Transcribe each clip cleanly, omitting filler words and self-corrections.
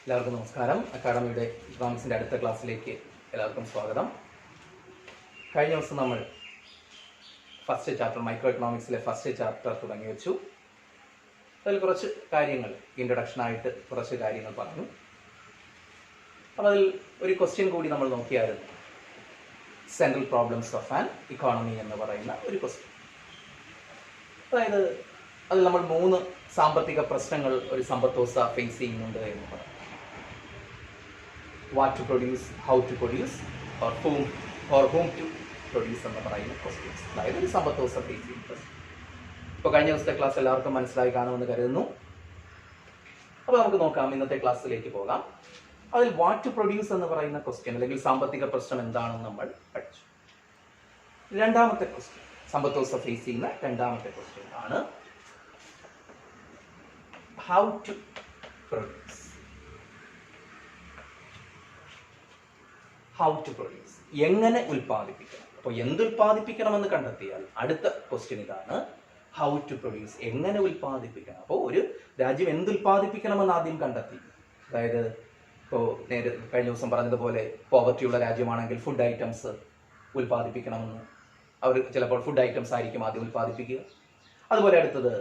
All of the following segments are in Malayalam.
എല്ലാവർക്കും നമസ്കാരം. അക്കാഡമിയുടെ ഇക്കണോമിക്സിൻ്റെ അടുത്ത ക്ലാസ്സിലേക്ക് എല്ലാവർക്കും സ്വാഗതം. കഴിഞ്ഞ ദിവസം നമ്മൾ ഫസ്റ്റ് ചാപ്റ്റർ മൈക്രോ എക്കണോമിക്സിലെ ഫസ്റ്റ് ചാപ്റ്റർ തുടങ്ങി വെച്ചു. അതിൽ കുറച്ച് കാര്യങ്ങൾ ഇൻട്രൊഡക്ഷനായിട്ട് കുറച്ച് കാര്യങ്ങൾ പറഞ്ഞു. അപ്പോൾ അതിൽ ഒരു ക്വസ്റ്റ്യൻ കൂടി നമ്മൾ നോക്കിയായിരുന്നു. Central problems of an economy എന്ന് പറയുന്ന ഒരു ക്വസ്റ്റ്യൻ. അതായത് അതിൽ നമ്മൾ 3 സാമ്പത്തിക പ്രശ്നങ്ങൾ ഒരു സമ്പദ്വ്യവസ്ഥ ഫേസ് ചെയ്യുന്നുണ്ട് എന്ന് പറഞ്ഞു. What to produce, how to produce, or whom to produce എന്ന് പറയുന്ന ക്വസ്റ്റ്യൻസ്. അതായത് ഒരു സമ്പദ്വ്യവസ്ഥ ഫേസ് ചെയ്യുന്നത്. ഇപ്പോൾ കഴിഞ്ഞ ദിവസത്തെ ക്ലാസ് എല്ലാവർക്കും മനസ്സിലായി കാണുമെന്ന് കരുതുന്നു. അപ്പോൾ നമുക്ക് നോക്കാം, ഇന്നത്തെ ക്ലാസ്സിലേക്ക് പോകാം. അതിൽ വാട്ട് ടു പ്രൊഡ്യൂസ് എന്ന് പറയുന്ന ക്വസ്റ്റ്യൻ അല്ലെങ്കിൽ സാമ്പത്തിക പ്രശ്നം എന്താണെന്ന് നമ്മൾ പഠിച്ചു. രണ്ടാമത്തെ ക്വസ്റ്റ്യൻ, സമ്പദ്വ്യവസ്ഥ ഫേസ് ചെയ്യുന്ന രണ്ടാമത്തെ ക്വസ്റ്റ്യൻ ആണ് how to produce. How to produce, എങ്ങനെ ഉൽപ്പാദിപ്പിക്കണം. അപ്പോൾ എന്തുൽപ്പാദിപ്പിക്കണമെന്ന് കണ്ടെത്തിയാൽ അടുത്ത ക്വസ്റ്റ്യൻ ഇതാണ്, ഹൗ ടു പ്രൊഡ്യൂസ്, എങ്ങനെ ഉൽപ്പാദിപ്പിക്കണം. അപ്പോൾ ഒരു രാജ്യം എന്തുൽപ്പാദിപ്പിക്കണമെന്ന് ആദ്യം കണ്ടെത്തി. അതായത് ഇപ്പോൾ കഴിഞ്ഞ ദിവസം പറഞ്ഞതുപോലെ പോവർട്ടിയുള്ള രാജ്യമാണെങ്കിൽ ഫുഡ് ഐറ്റംസ് ഉൽപ്പാദിപ്പിക്കണമെന്ന് അവർ ചിലപ്പോൾ ഫുഡ് ഐറ്റംസ് ആയിരിക്കും ആദ്യം ഉൽപ്പാദിപ്പിക്കുക. അതുപോലെ അടുത്തത്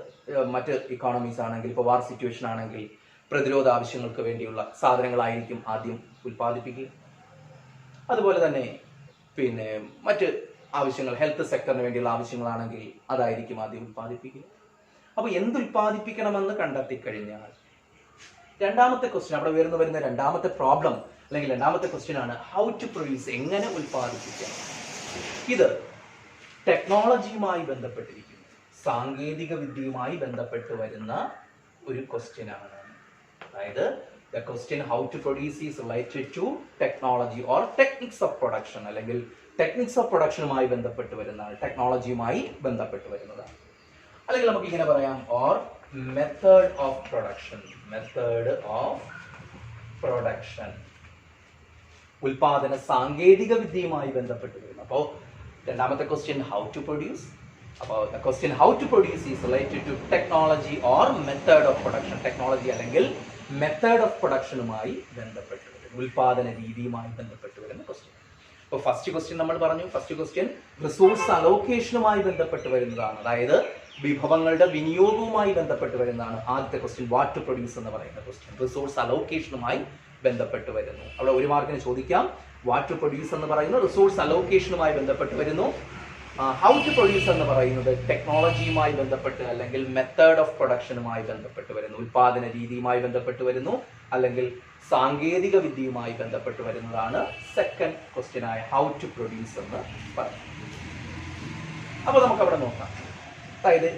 മറ്റ് ഇക്കോണമീസ് ആണെങ്കിൽ, ഇപ്പോൾ വാർ സിറ്റുവേഷൻ ആണെങ്കിൽ പ്രതിരോധ ആവശ്യങ്ങൾക്ക് വേണ്ടിയുള്ള സാധനങ്ങളായിരിക്കും ആദ്യം ഉൽപ്പാദിപ്പിക്കുക. അതുപോലെ തന്നെ മറ്റ് ആവശ്യങ്ങൾ, ഹെൽത്ത് സെക്ടറിന് വേണ്ടിയുള്ള ആവശ്യങ്ങളാണെങ്കിൽ അതായിരിക്കും ആദ്യം ഉൽപ്പാദിപ്പിക്കുക. അപ്പോൾ എന്തുൽപ്പാദിപ്പിക്കണമെന്ന് കണ്ടെത്തിക്കഴിഞ്ഞാൽ രണ്ടാമത്തെ ക്വസ്റ്റ്യൻ, അവിടെ വരുന്ന രണ്ടാമത്തെ പ്രോബ്ലം അല്ലെങ്കിൽ രണ്ടാമത്തെ ക്വസ്റ്റ്യൻ ആണ് ഹൗ ടു പ്രൊഡ്യൂസ്, എങ്ങനെ ഉൽപ്പാദിപ്പിക്കണം. ഇത് ടെക്നോളജിയുമായി ബന്ധപ്പെട്ടിരിക്കുന്നു, സാങ്കേതിക വിദ്യയുമായി ബന്ധപ്പെട്ട് വരുന്ന ഒരു ക്വസ്റ്റ്യൻ ആണ്. അതായത് the question how to produce is related to technology or techniques of production, അല്ലെങ്കിൽ techniques of productionുമായി ബന്ധപ്പെട്ട് വരുന്നതാണ്, ടെക്നോളജിയുമായി ബന്ധപ്പെട്ട് വരുന്നതാണ്. അല്ലെങ്കിൽ നമുക്ക് ഇങ്ങനെ പറയാം, or method of production, ഉൽപാദന സാങ്കേതിക വിദ്യയുമായി ബന്ധപ്പെട്ട് വരുന്നു. അപ്പോൾ രണ്ടാമത്തെ ക്വസ്റ്റ്യൻ ഹൗ ടു പ്രൊഡ്യൂസ്. അപ്പോൾ the question how to produce is related to technology or method of production, technology അല്ലെങ്കിൽ മെത്തേഡ് ഓഫ് പ്രൊഡക്ഷനുമായി ബന്ധപ്പെട്ട് വരും, ഉൽപാദന രീതിയുമായി ബന്ധപ്പെട്ട് വരുന്ന ക്വസ്റ്റ്യൻ. ഇപ്പോൾ ഫസ്റ്റ് ക്വസ്റ്റ്യൻ നമ്മൾ പറഞ്ഞു, ഫസ്റ്റ് ക്വസ്റ്റ്യൻ റിസോഴ്സ് അലോക്കേഷനുമായി ബന്ധപ്പെട്ട് വരുന്നതാണ്, അതായത് വിഭവങ്ങളുടെ വിനിയോഗവുമായി ബന്ധപ്പെട്ട് വരുന്നതാണ്. ആദ്യത്തെ ക്വസ്റ്റ്യൻ വാട്ട് ടു പ്രൊഡ്യൂസ് എന്ന് പറയുന്ന ക്വസ്റ്റ്യൻ റിസോഴ്സ് അലോക്കേഷനുമായി ബന്ധപ്പെട്ട് വരുന്നു. അവിടെ 1 മാർക്കിന് ചോദിക്കാം, വാട്ട് ടു പ്രൊഡ്യൂസ് എന്ന് പറയുന്നത് റിസോഴ്സ് അലോക്കേഷനുമായി ബന്ധപ്പെട്ട് വരുന്നു. ഹൗ ടു പ്രൊഡ്യൂസ് എന്ന് പറയുന്നത് ടെക്നോളജിയുമായി ബന്ധപ്പെട്ട് അല്ലെങ്കിൽ മെത്തേഡ് ഓഫ് പ്രൊഡക്ഷനുമായി ബന്ധപ്പെട്ട് വരുന്നു, ഉൽപാദന രീതിയുമായി ബന്ധപ്പെട്ട് വരുന്നു, അല്ലെങ്കിൽ സാങ്കേതിക വിദ്യയുമായി ബന്ധപ്പെട്ട് വരുന്നതാണ് സെക്കൻഡ് ക്വസ്റ്റ്യനായ ഹൗ ടു പ്രൊഡ്യൂസ് എന്ന് പറയുന്നത്. അപ്പോൾ നമുക്ക് അവിടെ നോക്കാം. അതായത്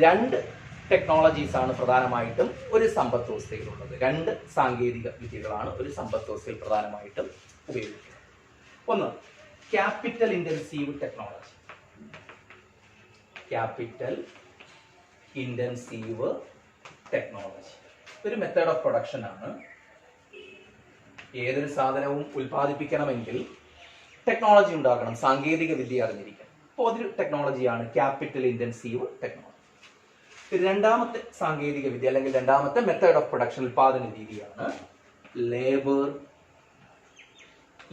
2 ടെക്നോളജീസ് ആണ് പ്രധാനമായിട്ടും ഒരു സമ്പദ് വ്യവസ്ഥയിലുള്ളത്. 2 സാങ്കേതിക വിദ്യകളാണ് ഒരു സമ്പദ് വ്യവസ്ഥയിൽ പ്രധാനമായിട്ടും ഉപയോഗിക്കുന്നത്. ഒന്ന്, capital intensive technology. Capital intensive technology ഒരു മെത്തേഡ് ഓഫ് പ്രൊഡക്ഷൻ ആണ്. ഏതൊരു സാധനവും ഉൽപ്പാദിപ്പിക്കണമെങ്കിൽ ടെക്നോളജി ഉണ്ടാകണം, സാങ്കേതിക വിദ്യ അറിഞ്ഞിരിക്കണം. അപ്പോൾ അതൊരു ടെക്നോളജിയാണ് ക്യാപിറ്റൽ ഇൻറ്റൻസീവ് ടെക്നോളജി. രണ്ടാമത്തെ സാങ്കേതിക വിദ്യ അല്ലെങ്കിൽ രണ്ടാമത്തെ മെത്തേഡ് ഓഫ് പ്രൊഡക്ഷൻ, ഉൽപാദന രീതിയാണ് ലേബർ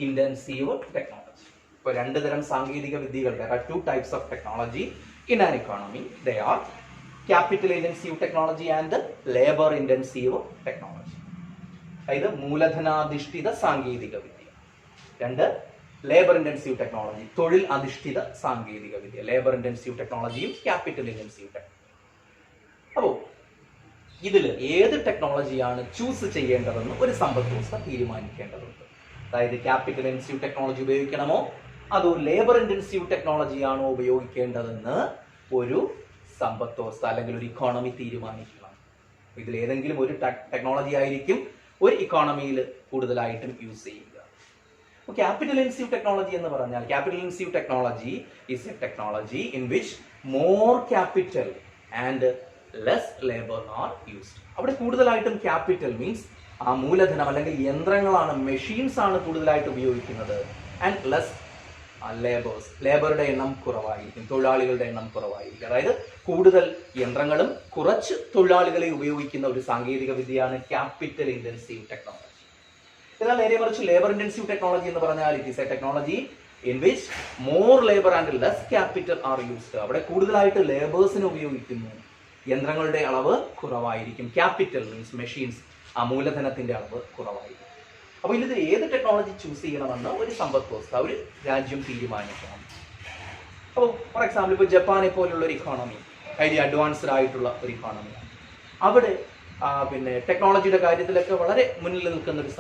ഇൻറ്റൻസീവ് ടെക്നോളജി. ഇപ്പോൾ 2 തരം സാങ്കേതിക വിദ്യകൾ, there are 2 types of technology in an economy. They are capital intensive technology and labor intensive technology. അതായത് മൂലധനാധിഷ്ഠിത സാങ്കേതിക വിദ്യ. 2 ലേബർ ഇൻറ്റൻസീവ് ടെക്നോളജി, തൊഴിൽ അധിഷ്ഠിത സാങ്കേതിക വിദ്യ. ലേബർ ഇൻറ്റൻസീവ് ടെക്നോളജിയും ക്യാപിറ്റൽ ഇൻറ്റൻസീവ് ടെക്നോളജി. അപ്പോൾ ഇതിൽ ഏത് ടെക്നോളജിയാണ് ചൂസ് ചെയ്യേണ്ടതെന്ന് ഒരു സമ്പദ് വ്യവസ്ഥ തീരുമാനിക്കേണ്ടതുണ്ട്. അതായത് ക്യാപിറ്റൽ ഇൻറ്റൻസീവ് ടെക്നോളജി ഉപയോഗിക്കണമോ അതോ ലേബർ ഇൻറ്റൻസീവ് ടെക്നോളജിയാണോ ഉപയോഗിക്കേണ്ടതെന്ന് ഒരു സമ്പദ് വ്യവസ്ഥ അല്ലെങ്കിൽ ഒരു ഇക്കോണമി തീരുമാനിക്കണം. ഇതിൽ ഏതെങ്കിലും ഒരു ടെക്നോളജി ആയിരിക്കും ഒരു ഇക്കോണമിയിൽ കൂടുതലായിട്ടും യൂസ് ചെയ്യുക. അപ്പോൾ ക്യാപിറ്റൽ ഇൻറ്റൻസീവ് ടെക്നോളജി എന്ന് പറഞ്ഞാൽ, capital intensive technology is A technology in which more capital and less labour are used. അവിടെ കൂടുതലായിട്ടും ക്യാപിറ്റൽ മീൻസ് ആ മൂലധനം അല്ലെങ്കിൽ യന്ത്രങ്ങളാണ്, മെഷീൻസ് ആണ് കൂടുതലായിട്ട് ഉപയോഗിക്കുന്നത്. ആൻഡ് ലെസ് ലേബറുടെ എണ്ണം കുറവായിരിക്കും, തൊഴിലാളികളുടെ എണ്ണം കുറവായിരിക്കും. അതായത് കൂടുതൽ യന്ത്രങ്ങളും കുറച്ച് തൊഴിലാളികളെ ഉപയോഗിക്കുന്ന ഒരു സാങ്കേതിക വിദ്യയാണ് ക്യാപിറ്റൽ ഇൻറ്റൻസീവ് ടെക്നോളജി. എന്നാൽ നേരെ മറിച്ച് ലേബർ ഇന്റൻസീവ് ടെക്നോളജി എന്ന് പറഞ്ഞാൽ it is A technology in which more labour and less capital are used. അവിടെ കൂടുതലായിട്ട് ലേബേഴ്സിനെ ഉപയോഗിക്കുന്നു, യന്ത്രങ്ങളുടെ അളവ് കുറവായിരിക്കും. ക്യാപിറ്റൽ മീൻസ് മെഷീൻസ്, ആ മൂലധനത്തിന്റെ അളവ് കുറവായിരിക്കും. അപ്പോൾ ഇതിൽ ഏത് ടെക്നോളജി ചൂസ് ചെയ്യണമെന്ന് ഒരു സമ്പദ് വ്യവസ്ഥ, ഒരു രാജ്യം തീരുമാനിക്കണം. അപ്പോൾ ഫോർ എക്സാമ്പിൾ ഇപ്പോൾ ജപ്പാനെ പോലുള്ള ഒരു ഇക്കോണമി ഹൈലി അഡ്വാൻസ്ഡ് ആയിട്ടുള്ള ഒരു ഇക്കോണമിയാണ്. അവിടെ പിന്നെ ടെക്നോളജിയുടെ കാര്യത്തിലൊക്കെ വളരെ മുന്നിൽ നിൽക്കുന്ന ഒരു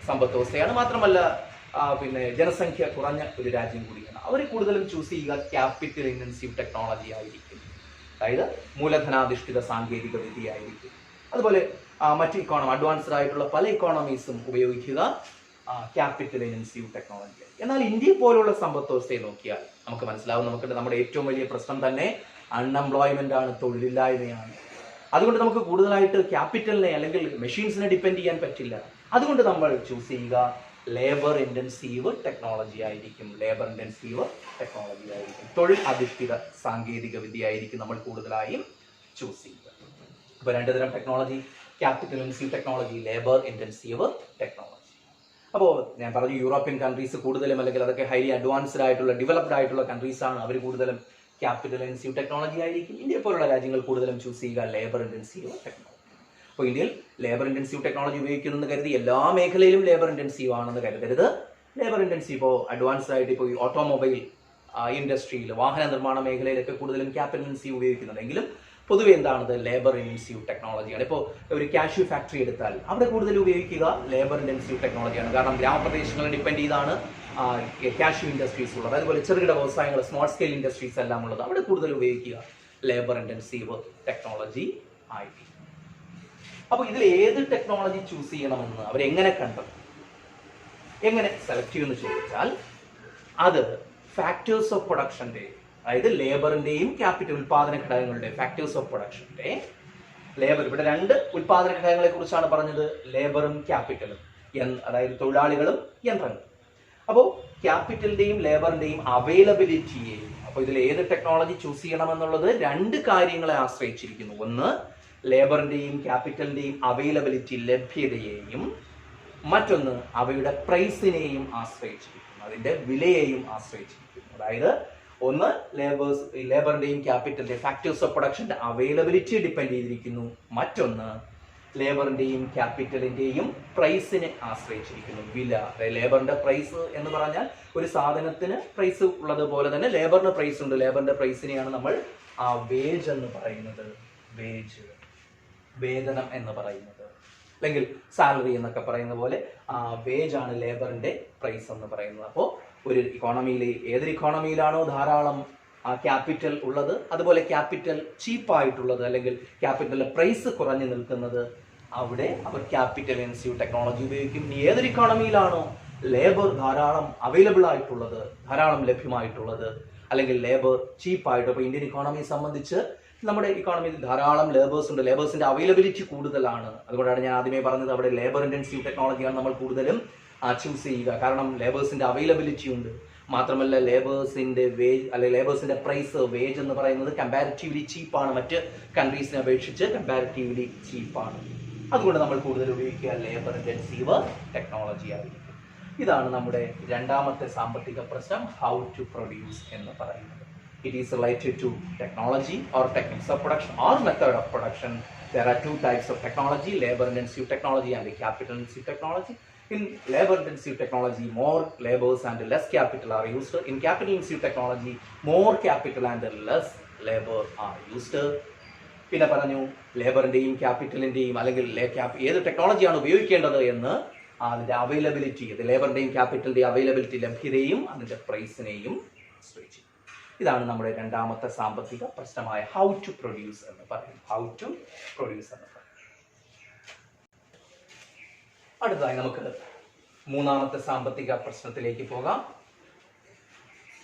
സമ്പദ് വ്യവസ്ഥയാണ്. മാത്രമല്ല പിന്നെ ജനസംഖ്യ കുറഞ്ഞ ഒരു രാജ്യം കൂടിയാണ്. അവർ കൂടുതലും ചൂസ് ചെയ്യുക ക്യാപിറ്റൽ ഇന്റൻസീവ് ടെക്നോളജി ആയിരിക്കും, അതായത് മൂലധനാധിഷ്ഠിത സാങ്കേതിക വിദ്യയായിരിക്കും. അതുപോലെ മറ്റ് അഡ്വാൻസ്ഡ് ആയിട്ടുള്ള പല ഇക്കോണമീസും ഉപയോഗിക്കുക ക്യാപിറ്റൽ ഇന്റൻസീവ് ടെക്നോളജി. എന്നാൽ ഇന്ത്യ പോലുള്ള സമ്പദ് വ്യവസ്ഥയെ നോക്കിയാൽ നമുക്ക് മനസ്സിലാവും, നമ്മുടെ ഏറ്റവും വലിയ പ്രശ്നം തന്നെ അൺഎംപ്ലോയ്മെന്റ് ആണ്, തൊഴിലില്ലായ്മയാണ്. അതുകൊണ്ട് നമുക്ക് കൂടുതലായിട്ട് ക്യാപിറ്റലിനെ അല്ലെങ്കിൽ മെഷീൻസിനെ ഡിപ്പെൻഡ് ചെയ്യാൻ പറ്റില്ല. അതുകൊണ്ട് നമ്മൾ ചൂസ് ചെയ്യുക ലേബർ ഇന്റൻസീവ് ടെക്നോളജി ആയിരിക്കും. ലേബർ ഇന്റൻസീവ് ടെക്നോളജി ആയിരിക്കും, തൊഴിൽ അധിഷ്ഠിത സാങ്കേതിക വിദ്യ ആയിരിക്കും നമ്മൾ കൂടുതലായും ചൂസ് ചെയ്യുക. അപ്പോൾ രണ്ട് തരം technology, capital intensive technology, labour intensive technology. അപ്പോൾ ഞാൻ പറഞ്ഞു യൂറോപ്യൻ കൺട്രീസ് കൂടുതലും, അല്ലെങ്കിൽ അതൊക്കെ ഹൈലി അഡ്വാൻസ്ഡ് ആയിട്ടുള്ള ഡെവലപ്ഡ് ആയിട്ടുള്ള കൺട്രീസ് ആണ്, അവർ കൂടുതലും ക്യാപിറ്റൽ ഇന്റൻസീവ് ടെക്നോളജി ആയിരിക്കും. ഇന്ത്യ പോലുള്ള രാജ്യങ്ങൾ കൂടുതലും ചൂസ് ചെയ്യുക ലേബർ ഇന്റൻസീവ് ടെക്നോളജി. അപ്പോൾ ഇന്ത്യയിൽ ലേബർ ഇന്റൻസീവ് ടെക്നോളജി ഉപയോഗിക്കുന്നതെന്ന് കരുതി എല്ലാ മേഖലയിലും ലേബർ ഇന്റൻസീവ് ആണെന്ന് കരുതരുത്. ലേബർ ഇന്റൻസീവ് ഇപ്പോൾ അഡ്വാൻസ്ഡ് ആയിട്ട് ഇപ്പോൾ ഈ ഓട്ടോമൊബൈൽ ഇൻഡസ്ട്രിയിൽ, വാഹന നിർമ്മാണ മേഖലയിലൊക്കെ കൂടുതലും ക്യാപിറ്റൽ ഇന്റൻസീവ് ഉപയോഗിക്കുന്നുണ്ടെങ്കിലും പൊതുവെ എന്താണത് ലേബർ ഇന്റൻസീവ് ടെക്നോളജിയാണ്. ഇപ്പോൾ ഒരു കാഷ്യൂ ഫാക്ടറി എടുത്താൽ അവിടെ കൂടുതൽ ഉപയോഗിക്കുക ലേബർ ഇന്റൻസീവ് ടെക്നോളജിയാണ്. കാരണം ഗ്രാമപ്രദേശങ്ങളെ ഡിപ്പെൻഡ് ചെയ്താണ് കാഷ്യൂ ഇൻഡസ്ട്രീസ് ഉള്ളത്. അതുപോലെ ചെറുകിട വ്യവസായങ്ങൾ, സ്മോൾ സ്കെയിൽ ഇൻഡസ്ട്രീസ് എല്ലാം ഉള്ളത്, അവിടെ കൂടുതൽ ഉപയോഗിക്കുക ലേബർ ഇന്റൻസീവ് ടെക്നോളജി ആയിരിക്കും. അപ്പോൾ ഇതിൽ ഏത് ടെക്നോളജി ചൂസ് ചെയ്യണമെന്ന് അവരെങ്ങനെ കണ്ടെത്തും, എങ്ങനെ സെലക്ട് ചെയ്യുമെന്ന് ചോദിച്ചാൽ അത് ഫാക്ടേഴ്സ് ഓഫ് പ്രൊഡക്ഷന്റെ, അതായത് ലേബറിന്റെയും ക്യാപിറ്റൽ ഉൽപാദന ഘടകങ്ങളുടെ ഫാക്ടേഴ്സ് ഓഫ് പ്രൊഡക്ഷന്റെ, ലേബർ ഇവിടെ രണ്ട് ഉൽപാദന ഘടകങ്ങളെ കുറിച്ചാണ് പറഞ്ഞത്, ലേബറും ക്യാപിറ്റലും, അതായത് തൊഴിലാളികളും യന്ത്രങ്ങളും. അപ്പോൾ ക്യാപിറ്റലിന്റെയും ലേബറിന്റെയും അവൈലബിലിറ്റിയെയും, അപ്പോൾ ഇതിൽ ഏത് ടെക്നോളജി ചൂസ് ചെയ്യണമെന്നുള്ളത് രണ്ട് കാര്യങ്ങളെ ആശ്രയിച്ചിരിക്കുന്നു. ഒന്ന് ലേബറിന്റെയും ക്യാപിറ്റലിന്റെയും അവൈലബിലിറ്റി, ലഭ്യതയെയും, മറ്റൊന്ന് അവയുടെ പ്രൈസിനെയും ആശ്രയിച്ചിരിക്കുന്നു, അതിന്റെ വിലയെയും ആശ്രയിച്ചിരിക്കുന്നു. അതായത് ഒന്ന് ലേബറിന്റെയും ക്യാപിറ്റലിന്റെയും ഫാക്ടേഴ്സ് ഓഫ് പ്രൊഡക്ഷന്റെ അവൈലബിലിറ്റി ഡിപ്പെൻഡ് ചെയ്തിരിക്കുന്നു, മറ്റൊന്ന് ലേബറിന്റെയും ക്യാപിറ്റലിന്റെയും പ്രൈസിനെ ആശ്രയിച്ചിരിക്കുന്നു, വില. ലേബറിന്റെ പ്രൈസ് എന്ന് പറഞ്ഞാൽ ഒരു സാധനത്തിന് പ്രൈസ് ഉള്ളതുപോലെ തന്നെ ലേബറിന് പ്രൈസ് ഉണ്ട്. ലേബറിന്റെ പ്രൈസിനെയാണ് നമ്മൾ വേജ് എന്ന് പറയുന്നത്, വേജ്, വേതനം എന്ന് പറയുന്നത്, അല്ലെങ്കിൽ സാലറി എന്നൊക്കെ പറയുന്ന പോലെ വേജ് ആണ് ലേബറിന്റെ പ്രൈസ് എന്ന് പറയുന്നത്. അപ്പോൾ ഒരു ഇക്കോണമിയിൽ, ഏതൊരു ഇക്കോണമിയിലാണോ ധാരാളം ക്യാപിറ്റൽ ഉള്ളത്, അതുപോലെ ക്യാപിറ്റൽ ചീപ്പായിട്ടുള്ളത്, അല്ലെങ്കിൽ ക്യാപിറ്റലിന്റെ പ്രൈസ് കുറഞ്ഞു നിൽക്കുന്നത്, അവിടെ അവർ ക്യാപിറ്റൽ ഇന്റൻസീവ് ടെക്നോളജി ഉപയോഗിക്കും. ഏതൊരു ഇക്കോണമിയിലാണോ ലേബർ ധാരാളം അവൈലബിൾ ആയിട്ടുള്ളത്, ധാരാളം ലഭ്യമായിട്ടുള്ളത്, അല്ലെങ്കിൽ ലേബർ ചീപ്പായിട്ട്, ഇപ്പോൾ ഇന്ത്യൻ ഇക്കോണമിയെ സംബന്ധിച്ച് നമ്മുടെ ഇക്കോണമിയിൽ ധാരാളം ലേബേഴ്സ് ഉണ്ട്, ലേബേഴ്സിന്റെ അവൈലബിലിറ്റി കൂടുതലാണ്. അതുകൊണ്ടാണ് ഞാൻ ആദ്യമേ പറഞ്ഞത് അവിടെ ലേബർ ഇന്റൻസീവ് ടെക്നോളജിയാണ് നമ്മൾ കൂടുതലും ചൂസ് ചെയ്യുക. കാരണം ലേബേഴ്സിന്റെ അവൈലബിലിറ്റി ഉണ്ട്. മാത്രമല്ല ലേബേഴ്സിന്റെ വേജ്, അല്ലെങ്കിൽ ലേബേഴ്സിന്റെ പ്രൈസ്, വേജ് എന്ന് പറയുന്നത് കമ്പാരിറ്റീവ്ലി ചീപ്പാണ്, മറ്റ് കൺട്രീസിനെ അപേക്ഷിച്ച് കമ്പാരിറ്റീവ്ലി ചീപ്പാണ്. അതുകൊണ്ട് നമ്മൾ കൂടുതൽ ഉപയോഗിക്കുക ലേബർ ഇന്റൻസീവ് ടെക്നോളജി ആയിരിക്കും. ഇതാണ് നമ്മുടെ രണ്ടാമത്തെ സാമ്പത്തിക പ്രശ്നം, ഹൗ ടു പ്രൊഡ്യൂസ് എന്ന് പറയുന്നത്. It is related to technology or techniques of production or method of production. There are two types of technology, labor intensive technology and the capital intensive technology. In labor intensive technology, more labors and less capital are used. In capital intensive technology, more capital and less labor are used. പിന്നെ പറഞ്ഞു ലേബറിന്റെയും ക്യാപിറ്റലിന്റെയും, അല്ലെങ്കിൽ ഏത് ടെക്നോളജിയാണ് ഉപയോഗിക്കേണ്ടത് എന്ന് അതിന്റെ അവൈലബിലിറ്റി, ലേബറിന്റെയും ക്യാപിറ്റലിന്റെയും അവൈലബിലിറ്റി, ലഭ്യതയും അതിന്റെ പ്രൈസിനെയും ആശ്രയിച്ചു. ഇതാണ് നമ്മുടെ രണ്ടാമത്തെ സാമ്പത്തിക പ്രശ്നമായ ഹൗ ടു പ്രൊഡ്യൂസ് എന്ന് പറയും. ഹൗ ടു പ്രൊഡ്യൂസ് എന്ന് പറയും. അടുത്തതായി നമുക്ക് മൂന്നാമത്തെ സാമ്പത്തിക പ്രശ്നത്തിലേക്ക് പോകാം.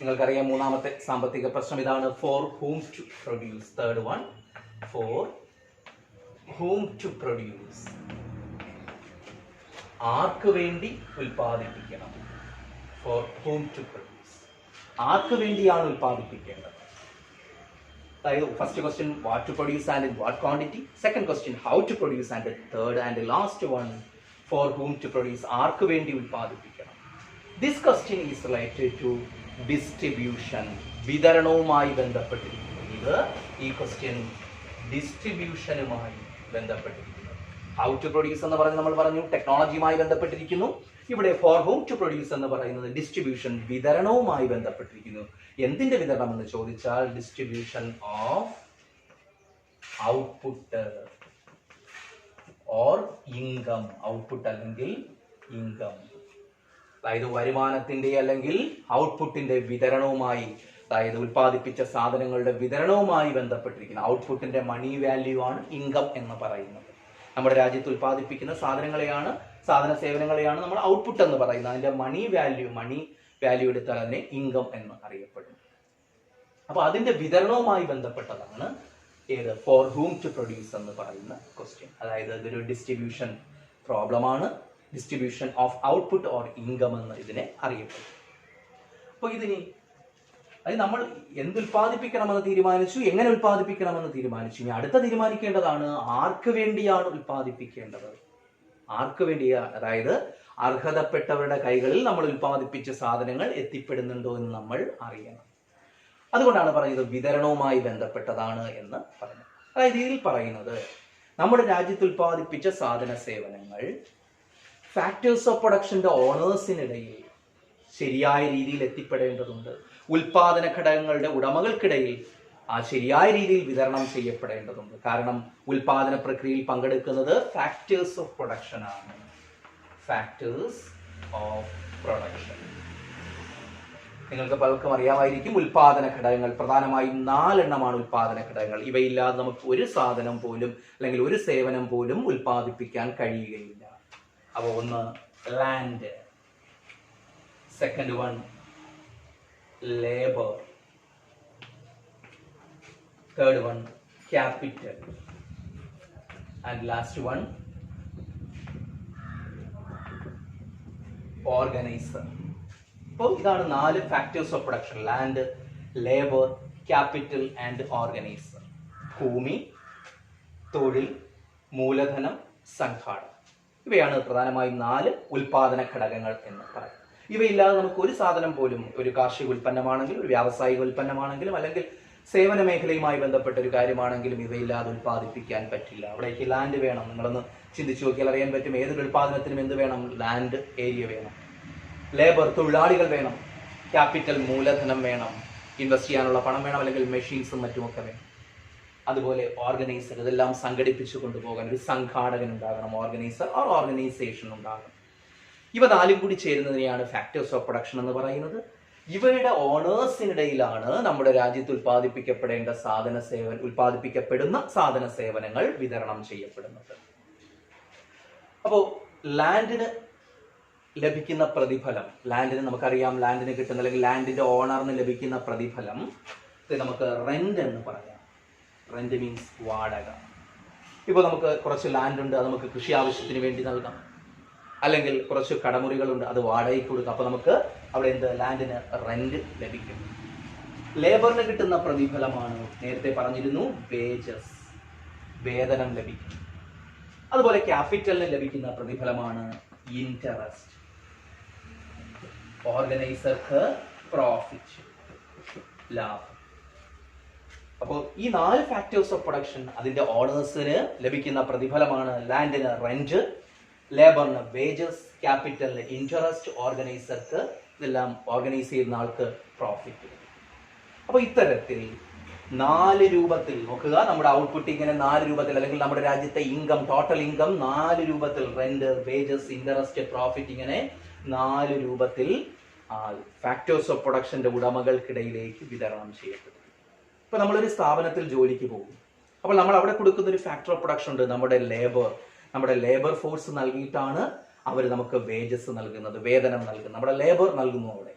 നിങ്ങൾക്കറിയാം മൂന്നാമത്തെ സാമ്പത്തിക പ്രശ്നം ഇതാണ്, for whom to produce. Third one, for whom to produce. ആർക്ക് വേണ്ടി ഉൽപ്പാദിപ്പിക്കണം? ഫോർ ഹൂം ടു പ്രൊഡ്യൂസ്, ആർക്ക് വേണ്ടിയാണ് ഉൽപ്പാദിപ്പിക്കേണ്ടത്? അതായത് first question what to produce and in what quantity, second question how to produce, and third and last one for whom to produce, ആർക്ക് വേണ്ടി ഉൽപ്പാദിപ്പിക്കണം. This question is related to distribution, വിതരണവുമായി ബന്ധപ്പെട്ടിരിക്കുന്നു. ഈ ക്വസ്റ്റ്യൻ ഡിസ്ട്രിബ്യൂഷനുമായി ബന്ധപ്പെട്ടിരിക്കുന്നു. ഹൗ ടു പ്രൊഡ്യൂസ് എന്ന് പറഞ്ഞ് നമ്മൾ പറഞ്ഞു ടെക്നോളജിയുമായി ബന്ധപ്പെട്ടിരിക്കുന്നു. ഇവിടെ ഫോർ ഹൂം ടു പ്രൊഡ്യൂസ് എന്ന് പറയുന്നത് ഡിസ്ട്രിബ്യൂഷൻ, വിതരണവുമായി ബന്ധപ്പെട്ടിരിക്കുന്നു. എന്തിന്റെ വിതരണം എന്ന് ചോദിച്ചാൽ distribution of output or income. Output അല്ലെങ്കിൽ ഇൻകം, അതായത് വരുമാനത്തിന്റെ അല്ലെങ്കിൽ ഔട്ട്പുട്ടിന്റെ വിതരണവുമായി, അതായത് ഉൽപ്പാദിപ്പിച്ച സാധനങ്ങളുടെ വിതരണവുമായി ബന്ധപ്പെട്ടിരിക്കുന്നു. ഔട്ട്പുട്ടിന്റെ മണി വാല്യൂ ആണ് ഇൻകം എന്ന് പറയുന്നത്. നമ്മുടെ രാജ്യത്ത് ഉൽപ്പാദിപ്പിക്കുന്ന സാധന സേവനങ്ങളെയാണ് നമ്മൾ ഔട്ട്പുട്ട് എന്ന് പറയുന്നത്. അതിന്റെ മണി വാല്യൂ എടുത്താൽ അതിനെ ഇൻകം എന്ന് അറിയപ്പെടും. അപ്പൊ അതിന്റെ വിതരണവുമായി ബന്ധപ്പെട്ടതാണ് ഏത് ഫോർ ഹൂം ടു പ്രൊഡ്യൂസ് എന്ന് പറയുന്ന ക്വസ്റ്റ്യൻ. അതായത് ഇതൊരു ഡിസ്ട്രിബ്യൂഷൻ പ്രോബ്ലമാണ്. Distribution of output or income എന്ന് ഇതിനെ അറിയപ്പെടും. അപ്പൊ അത് നമ്മൾ എന്തുൽപ്പാദിപ്പിക്കണമെന്ന് തീരുമാനിച്ചു, എങ്ങനെ ഉൽപ്പാദിപ്പിക്കണമെന്ന് തീരുമാനിച്ചു. ഇനി അടുത്ത തീരുമാനിക്കേണ്ടതാണ് ആർക്ക് വേണ്ടിയാണ് ഉൽപ്പാദിപ്പിക്കേണ്ടത്. ആർക്ക് വേണ്ടിയാ, അതായത് അർഹതപ്പെട്ടവരുടെ കൈകളിൽ നമ്മൾ ഉൽപ്പാദിപ്പിച്ച സാധനങ്ങൾ എത്തിപ്പെടുന്നുണ്ടോ എന്ന് നമ്മൾ അറിയണം. അതുകൊണ്ടാണ് പറയുന്നത് വിതരണവുമായി ബന്ധപ്പെട്ടതാണ് എന്ന് പറഞ്ഞു. അതായത് ഇതിൽ പറയുന്നത് നമ്മുടെ രാജ്യത്ത് ഉൽപ്പാദിപ്പിച്ച സാധന സേവനങ്ങൾ ഫാക്ടേഴ്സ് ഓഫ് പ്രൊഡക്ഷന്റെ ഓണേഴ്സിനിടയിൽ ശരിയായ രീതിയിൽ എത്തിപ്പെടേണ്ടതുണ്ട്. ഉൽപാദന ഘടകങ്ങളുടെ ഉടമകൾക്കിടയിൽ ശരിയായ രീതിയിൽ വിതരണം ചെയ്യപ്പെടേണ്ടതുണ്ട്. കാരണം ഉൽപാദന പ്രക്രിയയിൽ പങ്കെടുക്കുന്നത് ഫാക്ടേഴ്സ് ഓഫ് പ്രൊഡക്ഷൻ ആണ്. ഫാക്ടേഴ്സ് ഓഫ് പ്രൊഡക്ഷൻ നിങ്ങൾക്ക് പലർക്കും അറിയാമായിരിക്കും. ഉൽപാദന ഘടകങ്ങൾ പ്രധാനമായും 4 എണ്ണമാണ് ഉൽപാദന ഘടകങ്ങൾ. ഇവയില്ലാതെ നമുക്ക് ഒരു സാധനം പോലും അല്ലെങ്കിൽ ഒരു സേവനം പോലും ഉൽപ്പാദിപ്പിക്കാൻ കഴിയുകയില്ല. അപ്പോൾ ഒന്ന് land, second one labour, third one capital and last one organiser. അപ്പോൾ ഇതാണ് 4 factors of production: land, labour, capital and organiser. ഭൂമി, തൊഴിൽ, മൂലധനം, സംഘാടനം. ഇവയാണ് പ്രധാനമായും 4 ഉൽപാദന ഘടകങ്ങൾ എന്ന് പറയുന്നത്. ഇവയില്ലാതെ നമുക്ക് ഒരു സാധനം പോലും, ഒരു കാർഷിക ഉൽപ്പന്നമാണെങ്കിലും ഒരു വ്യാവസായിക ഉൽപ്പന്നമാണെങ്കിലും അല്ലെങ്കിൽ സേവന മേഖലയുമായി ബന്ധപ്പെട്ട ഒരു കാര്യമാണെങ്കിലും ഇവയില്ലാതെ ഉൽപ്പാദിപ്പിക്കാൻ പറ്റില്ല. അവിടേക്ക് ലാൻഡ് വേണം. നിങ്ങളൊന്ന് ചിന്തിച്ചു നോക്കിയാൽ അറിയാൻ പറ്റും. ഏതൊരു ഉൽപ്പാദനത്തിനും എന്ത് വേണം? ലാൻഡ് ഏരിയ വേണം. ലേബർ, തൊഴിലാളികൾ വേണം. ക്യാപിറ്റൽ, മൂലധനം വേണം. ഇൻവെസ്റ്റ് ചെയ്യാനുള്ള പണം വേണം, അല്ലെങ്കിൽ മെഷീൻസും മറ്റുമൊക്കെ വേണം. അതുപോലെ ഓർഗനൈസർ, ഇതെല്ലാം സംഘടിപ്പിച്ചു കൊണ്ടുപോകാൻ ഒരു സംഘാടകൻ ഉണ്ടാകണം. ഓർഗനൈസർ ഓർ ഓർഗനൈസേഷൻ ഉണ്ടാകണം. ഇവ 4 കൂടി ചേരുന്നതിനെയാണ് ഫാക്ടേഴ്സ് ഓഫ് പ്രൊഡക്ഷൻ എന്ന് പറയുന്നത്. ഇവയുടെ ഓണേഴ്സിനിടയിലാണ് നമ്മുടെ രാജ്യത്ത് ഉൽപ്പാദിപ്പിക്കപ്പെടുന്ന സാധന സേവനങ്ങൾ വിതരണം ചെയ്യപ്പെടുന്നത്. അപ്പോൾ ലാൻഡിന് ലഭിക്കുന്ന പ്രതിഫലം, ലാൻഡിന് നമുക്കറിയാം, ലാൻഡിന് കിട്ടുന്ന അല്ലെങ്കിൽ ലാൻഡിന്റെ ഓണറിന് ലഭിക്കുന്ന പ്രതിഫലം നമുക്ക് റെന്റ് എന്ന് പറയാം. റെന്റ് മീൻസ് വാടക. ഇപ്പോൾ നമുക്ക് കുറച്ച് ലാൻഡ് ഉണ്ട്, അത് നമുക്ക് കൃഷി ആവശ്യത്തിന് വേണ്ടി നൽകാം. അല്ലെങ്കിൽ കുറച്ച് കടമുറികളുണ്ട്, അത് വാടകയ്ക്ക് കൊടുക്കാം. അപ്പോൾ നമുക്ക് അവിടെ ലാൻഡിന് റെന്റ് ലഭിക്കും. ലേബറിന് കിട്ടുന്ന പ്രതിഫലമാണ്, നേരത്തെ പറഞ്ഞിരുന്നു, വേജസ്, വേതനം ലഭിക്കും. അതുപോലെ ക്യാപിറ്റലിന് ലഭിക്കുന്ന പ്രതിഫലമാണ് ഇൻട്രസ്റ്റ്. ഓർഗനൈസർക്ക് പ്രോഫിറ്റ്, ലാഭം. അപ്പോൾ ഈ 4 ഫാക്ടേഴ്സ് ഓഫ് പ്രൊഡക്ഷൻ, അതിന്റെ ഓണേഴ്സിന് ലഭിക്കുന്ന പ്രതിഫലമാണ് ലാൻഡിന് റെന്റ്, ലേബറിന് വേജസ്, ക്യാപിറ്റലിന് ഇൻട്രസ്റ്റ്, ഓർഗനൈസർക്ക്, ഇതെല്ലാം ഓർഗനൈസ് ചെയ്യുന്ന ആൾക്ക് പ്രോഫിറ്റ്. അപ്പോൾ ഇത്തരത്തിൽ 4 രൂപത്തിൽ നോക്കുക. നമ്മുടെ ഔട്ട്പുട്ട് ഇങ്ങനെ 4 രൂപത്തിൽ, അല്ലെങ്കിൽ നമ്മുടെ രാജ്യത്തെ ഇൻകം, ടോട്ടൽ ഇൻകം 4 രൂപത്തിൽ, റെന്റ്, വേജസ്, ഇൻട്രസ്റ്റ്, പ്രോഫിറ്റ്, ഇങ്ങനെ 4 രൂപത്തിൽ ഫാക്ടേഴ്സ് ഓഫ് പ്രൊഡക്ഷന്റെ ഉടമകൾക്കിടയിലേക്ക് വിതരണം ചെയ്യപ്പെടും. ഇപ്പൊ നമ്മളൊരു സ്ഥാപനത്തിൽ ജോലിക്ക് പോകും. അപ്പോൾ നമ്മൾ അവിടെ കൊടുക്കുന്ന ഒരു ഫാക്ടർ ഓഫ് പ്രൊഡക്ഷൻ ഉണ്ട്, നമ്മുടെ ലേബർ ഫോഴ്സ് നൽകിയിട്ടാണ് അവർ നമുക്ക് വേജസ് നൽകുന്നത്, വേതനം നൽകുന്നത്, നമ്മുടെ ലേബർ നൽകുന്നു അവിടെ.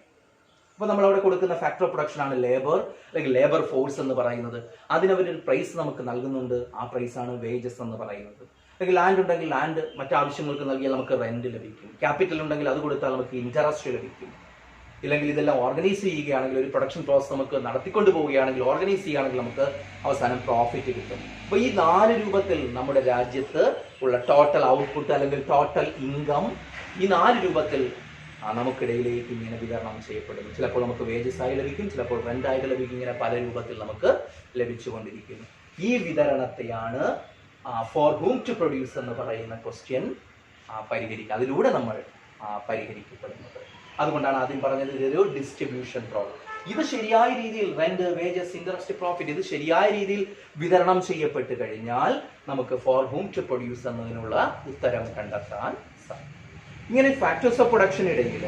അപ്പോൾ നമ്മൾ അവിടെ കൊടുക്കുന്ന ഫാക്ടർ ഓഫ് പ്രൊഡക്ഷൻ ആണ് ലേബർ, അല്ലെങ്കിൽ ലേബർ ഫോഴ്സ് എന്ന് പറയുന്നത്. അതിനവരൊരു പ്രൈസ് നമുക്ക് നൽകുന്നുണ്ട്, ആ പ്രൈസ് ആണ് വേജസ് എന്ന് പറയുന്നത്. അല്ലെങ്കിൽ ലാൻഡ് ഉണ്ടെങ്കിൽ ലാൻഡ് മറ്റാവശ്യങ്ങൾക്ക് നൽകിയാൽ നമുക്ക് റെന്റ് ലഭിക്കും. ക്യാപിറ്റൽ ഉണ്ടെങ്കിൽ അത് കൊടുത്താൽ നമുക്ക് ഇൻട്രസ്റ്റ് ലഭിക്കും. ഇല്ലെങ്കിൽ ഇതെല്ലാം ഓർഗനൈസ് ചെയ്യുകയാണെങ്കിൽ, ഒരു പ്രൊഡക്ഷൻ പ്രോസസ് നമുക്ക് നടത്തിക്കൊണ്ട് പോവുകയാണെങ്കിൽ, ഓർഗനൈസ് ചെയ്യുകയാണെങ്കിൽ നമുക്ക് അവസാനം പ്രോഫിറ്റ് കിട്ടും. അപ്പോൾ ഈ 4 രൂപത്തിൽ നമ്മുടെ രാജ്യത്ത് ഉള്ള ടോട്ടൽ ഔട്ട്പുട്ട് അല്ലെങ്കിൽ ടോട്ടൽ ഇൻകം ഈ 4 രൂപത്തിൽ നമുക്കിടയിലേക്ക് ഇങ്ങനെ വിതരണം ചെയ്യപ്പെടുന്നു. ചിലപ്പോൾ നമുക്ക് വേജസ് ആയി ലഭിക്കും, ചിലപ്പോൾ റെന്റ് ആയിട്ട് ലഭിക്കും. ഇങ്ങനെ പല രൂപത്തിൽ നമുക്ക് ലഭിച്ചുകൊണ്ടിരിക്കുന്നു. ഈ വിതരണത്തെയാണ് ഫോർ ഹൂം ടു പ്രൊഡ്യൂസ് എന്ന് പറയുന്ന ക്വസ്റ്റ്യൻ പരിഹരിക്കുക, അതിലൂടെ നമ്മൾ പരിഹരിക്കപ്പെടുന്നത്. അതുകൊണ്ടാണ് ആദ്യം പറഞ്ഞത് ഇതൊരു ഡിസ്ട്രിബ്യൂഷൻ പ്രോബ്ലം. ഇത് ശരിയായ രീതിയിൽ റെന്റ്, വേജസ്, ഇൻട്രസ്റ്റ്, പ്രോഫിറ്റ് ഇത് ശരിയായ രീതിയിൽ വിതരണം ചെയ്യപ്പെട്ട് കഴിഞ്ഞാൽ നമുക്ക് ഫോർ ഹൂം ടു പ്രൊഡ്യൂസ് എന്നതിനുള്ള ഉത്തരം കണ്ടെത്താൻ സാധിക്കും. ഇങ്ങനെ ഫാക്ടേഴ്സ് ഓഫ് പ്രൊഡക്ഷൻ ഇടയിൽ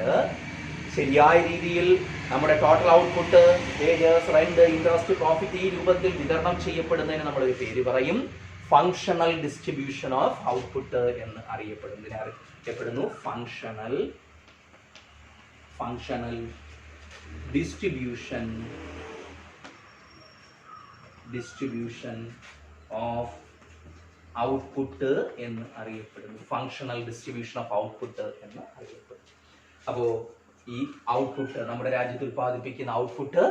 ശരിയായ രീതിയിൽ നമ്മുടെ total output, wages, rent, interest, profit ഈ രൂപത്തിൽ വിതരണം ചെയ്യപ്പെടുന്നതിന് നമ്മളൊരു പേര് പറയും ഫങ്ഷണൽ ഡിസ്ട്രിബ്യൂഷൻ ഓഫ് ഔട്ട്പുട്ട് എന്ന് അറിയപ്പെടുന്നു. ഇതിനെ അറിയപ്പെടുന്നു ഫങ്ഷണൽ ഡിസ്ട്രിബ്യൂഷൻ ഓഫ് ഔട്ട്പുട്ട് എന്ന് അറിയപ്പെടുന്നു. ഫങ്ഷണൽ ഡിസ്ട്രിബ്യൂഷൻ ഓഫ് ഔട്ട്പുട്ട് എന്ന് അറിയപ്പെടുന്നു. അപ്പോൾ ഈ ഔട്ട്പുട്ട്, നമ്മുടെ രാജ്യത്ത് ഉൽപ്പാദിപ്പിക്കുന്ന ഔട്ട്പുട്ട്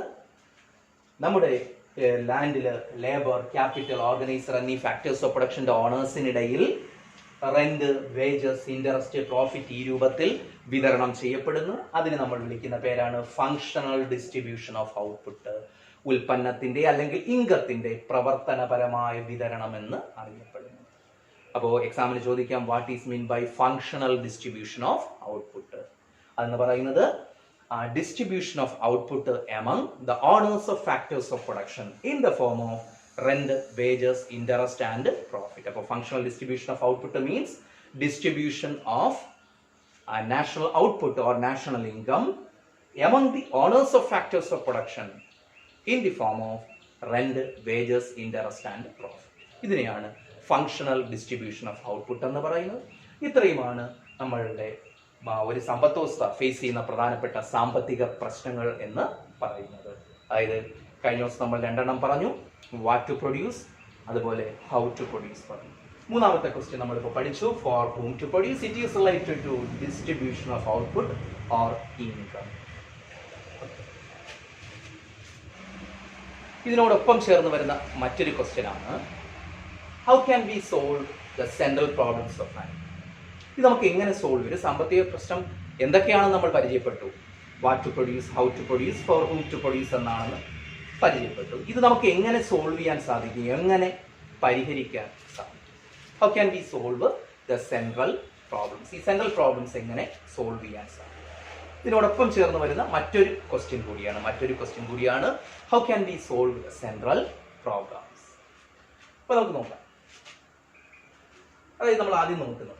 നമ്മുടെ ലാൻഡില് ലേബർ, ക്യാപിറ്റൽ, ഓർഗനൈസർ എന്നീ ഫാക്ടേഴ്സ് ഓഫ് പ്രൊഡക്ഷന്റെ ഓണേഴ്സിനിടയിൽ റെന്റ്, വേജസ്, ഇൻട്രസ്റ്റ്, പ്രോഫിറ്റ് ഈ രൂപത്തിൽ വിതരണം ചെയ്യപ്പെടുന്നു. അതിന് നമ്മൾ വിളിക്കുന്ന പേരാണ് ഫങ്ഷണൽ ഡിസ്ട്രിബ്യൂഷൻ ഓഫ് ഔട്ട്പുട്ട്. ഉൽപ്പന്നത്തിന്റെ അല്ലെങ്കിൽ ഇൻകത്തിന്റെ പ്രവർത്തനപരമായ വിതരണം എന്ന് അറിയപ്പെടുന്നു. അപ്പോൾ എക്സാമിന് ചോദിക്കാം what is mean by functional distribution of output. അതെന്ന് പറയുന്നത് distribution of output among the owners of factors of production in the form of rent, wages, interest and profit. അപ്പോൾ functional distribution of output means distribution of national output or national income among the owners of factors of production in the form of rent, wages, interest and profit. ഇതിനെയാണ് functional distribution of output എന്ന് പറയുന്നത്. ഇത്രയുമാണ് നമ്മളുടെ ഒരു സമ്പത്ത് വ്യവസ്ഥ ഫേസ് ചെയ്യുന്ന പ്രധാനപ്പെട്ട സാമ്പത്തിക പ്രശ്നങ്ങൾ എന്ന് പറയുന്നത്. അതായത് കഴിഞ്ഞ ദിവസം നമ്മൾ 2 പറഞ്ഞു, വാട്ട് ടു പ്രൊഡ്യൂസ്, അതുപോലെ ഹൗ ടു പ്രൊഡ്യൂസ് പറഞ്ഞു. മൂന്നാമത്തെ ക്വസ്റ്റ്യൻ നമ്മളിപ്പോൾ പഠിച്ചു, for whom to produce. It is related to distribution of output or income. ഇതിനോടൊപ്പം ചേർന്ന് വരുന്ന മറ്റൊരു ക്വസ്റ്റ്യൻ ആണ്, how can we solve the central problems of life. ഇത് നമുക്ക് എങ്ങനെ സോൾവ് ചെയ്യും? സാമ്പത്തിക പ്രശ്നം എന്തൊക്കെയാണെന്ന് നമ്മൾ പരിചയപ്പെട്ടു. What to produce, how to produce, for whom to produce എന്നാണെന്ന് പരിചയപ്പെട്ടു. ഇത് നമുക്ക് എങ്ങനെ സോൾവ് ചെയ്യാൻ സാധിക്കും, എങ്ങനെ പരിഹരിക്കാൻ സാധിക്കും? How can we solve the central problems. ഈ സെൻട്രൽ പ്രോബ്ലംസ് എങ്ങനെ സോൾവ് ചെയ്യാൻ സാധിക്കും? ഇതിനോടൊപ്പം ചേർന്ന് വരുന്ന മറ്റൊരു ക്വസ്റ്റ്യൻ കൂടിയാണ് how can we solve the central problems. അപ്പോൾ നമുക്ക് നോക്കാം. അതായത് നമ്മൾ ആദ്യം നോക്കുന്നത്